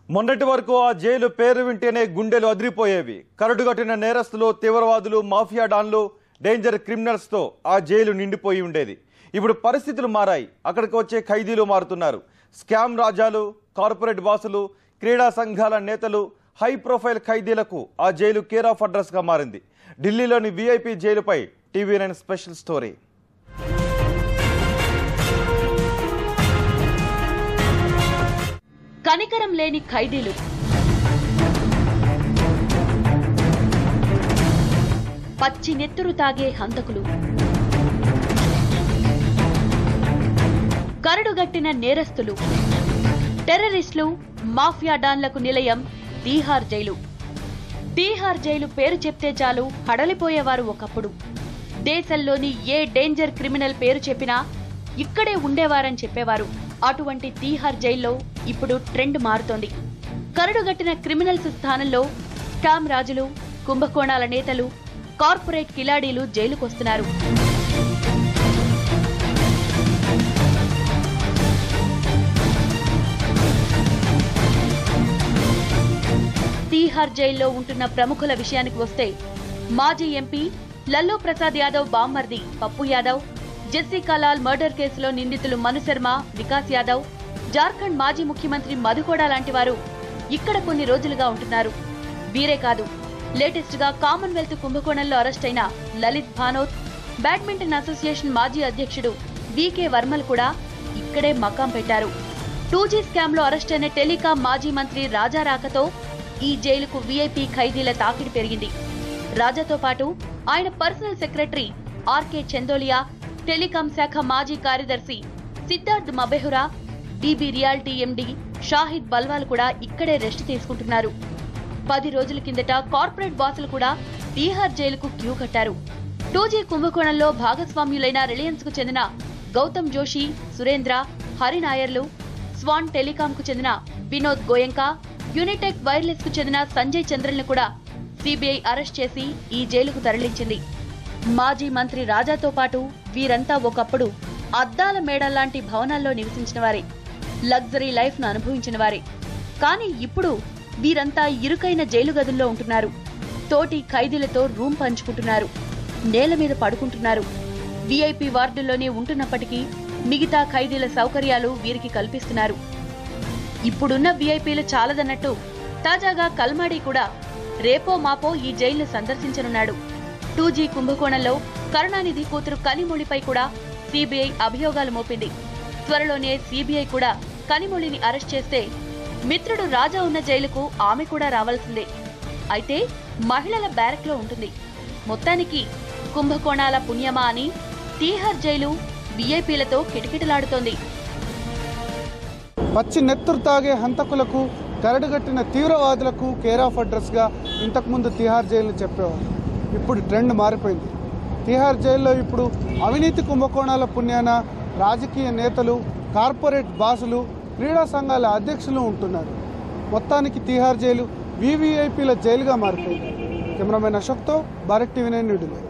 మొన్నటి వరకు ఆ జైలు పేరు వింటేనే గుండెలు అదిరిపోయేవి. కరడుగట్టిన నేరస్తులు, తీవ్రవాదులు, మాఫియా డాన్లు, డేంజర్ క్రిమినల్స్తో ఆ జైలు నిండిపోయి ఉండేది. ఇప్పుడు పరిస్థితులు మారాయి. అక్కడికి వచ్చే ఖైదీలు మారుతున్నారు. స్కామ్ రాజాలు, కార్పొరేట్ బాసులు, క్రీడా సంఘాల నేతలు, హై ప్రొఫైల్ ఖైదీలకు ఆ జైలు కేర్ ఆఫ్ అడ్రస్గా మారింది. ఢిల్లీలోని VIP జైలుపై TV9 స్పెషల్ స్టోరీ. కనికరం లేని ఖైదీలు, పచ్చి నెత్తురు తాగే హంతకులు, కరడుగట్టిన నేరస్తులు, టెర్రరిస్టులు, మాఫియా డాన్లకు నిలయం తీహార్ జైలు. తీహార్ జైలు పేరు చెప్తే చాలు హడలిపోయేవారు ఒకప్పుడు. దేశంలోని ఏ డేంజర్ క్రిమినల్ పేరు చెప్పినా ఇక్కడే ఉండేవారని చెప్పేవారు. అటువంటి తీహార్ జైల్లో ఇప్పుడు ట్రెండ్ మారుతోంది. కరడుగట్టిన క్రిమినల్స్ స్థానంలో స్కామ్ రాజులు, కుంభకోణాల నేతలు, కార్పొరేట్ కిలాడీలు జైలుకొస్తున్నారు. తీహార్ జైల్లో ఉంటున్న ప్రముఖుల విషయానికి వస్తే మాజీ MP లల్లూ ప్రసాద్ యాదవ్ బామ్మర్ది పప్పు యాదవ్, జెస్సికా లాల్ మర్డర్ కేసులో నిందితులు మను శర్మ, వికాస్ యాదవ్, జార్ఖండ్ మాజీ ముఖ్యమంత్రి మధుకోడా లాంటి వారు ఇక్కడ కొన్ని రోజులుగా ఉంటున్నారు. వీరే కాదు, లేటెస్ట్ గా కామన్వెల్త్ కుంభకోణంలో అరెస్ట్ అయిన లలిత్ భానోత్, బ్యాడ్మింటన్ అసోసియేషన్ మాజీ అధ్యక్షుడు VK వర్మలు కూడా ఇక్కడే మకాం పెట్టారు. 2G స్కామ్ లో అరెస్ట్ అయిన టెలికాం మాజీ మంత్రి రాజా రాకతో ఈ జైలుకు VIP ఖైదీల తాకిడి పెరిగింది. రాజాతో పాటు ఆయన personal secretary RK Chandolia, telecom శాఖ మాజీ కార్యదర్శి Siddharth Behura, DB Realty MD Shahid Balwa కూడా ఇక్కడే రెస్ట్ తీసుకుంటున్నారు. 10 రోజుల కిందట కార్పొరేట్ బాసులు కూడా తీహార్ జైలుకు క్యూ కట్టారు. 2G కుంభకోణంలో భాగస్వామ్యులైన రిలయన్స్ కు చెందిన గౌతమ్ జోషి, సురేంద్ర, హరినాయర్లు, స్వాన్ టెలికాం కు చెందిన వినోద్ గోయంకా, యూనిటెక్ వైర్లెస్ కు చెందిన సంజయ్ చంద్రన్ కూడా CBI అరెస్ట్ చేసి ఈ జైలుకు తరలించింది. మాజీ మంత్రి రాజాతో పాటు వీరంతా ఒకప్పుడు అద్దాల మేడల్లాంటి భవనాల్లో నివసించిన వారే, లగ్జరీ లైఫ్ ను అనుభవించిన వారే. కానీ ఇప్పుడు వీరంతా ఇరుకైన జైలు గదుల్లో ఉంటున్నారు. తోటి ఖైదీలతో రూమ్ పంచుకుంటున్నారు, నేల మీద పడుకుంటున్నారు. VIP వార్డుల్లోనే ఉంటున్నప్పటికీ మిగతా ఖైదీల సౌకర్యాలు వీరికి కల్పిస్తున్నారు. ఇప్పుడున్న VIPలు చాలదన్నట్టు తాజాగా కల్మాడి కూడా రేపో మాపో ఈ జైలును సందర్శించనున్నాడు. 2G కుంభకోణంలో కరుణానిధి కూతురు కనిమొళిపై కూడా CBI అభియోగాలు మోపింది. త్వరలోనే CBI కూడా కనిమొళిని అరెస్ట్ చేస్తే మిత్రుడు రాజా ఉన్న జైలుకు ఆమె కూడా రావాల్సిందే. అయితే మహిళల బ్యారక్ లో ఉంటుంది. మొత్తానికి కుంభకోణాల పుణ్యమా అని తీహార్ జైలు VIPలతో కిటకిటలాడుతోంది. పచ్చి నెత్తురు తాగే హంతకులకు, కరడుగట్టిన తీవ్రవాదులకు కేర్ ఆఫ్ అడ్రస్గా ఇంతకుముందు తీహార్ జైలుని చెప్పేవారు. ఇప్పుడు ట్రెండ్ మారిపోయింది. తీహార్ జైల్లో ఇప్పుడు అవినీతి కుంభకోణాల పుణ్యాన రాజకీయ నేతలు, కార్పొరేట్ బాసులు, క్రీడా సంఘాల అధ్యక్షులు ఉంటున్నారు. మొత్తానికి తీహార్ జైలు VVIPల జైలుగా మారిపోయింది. కెమెరామెన్ అశోక్తో భారత్ TV9 న్యూఢిల్లీ.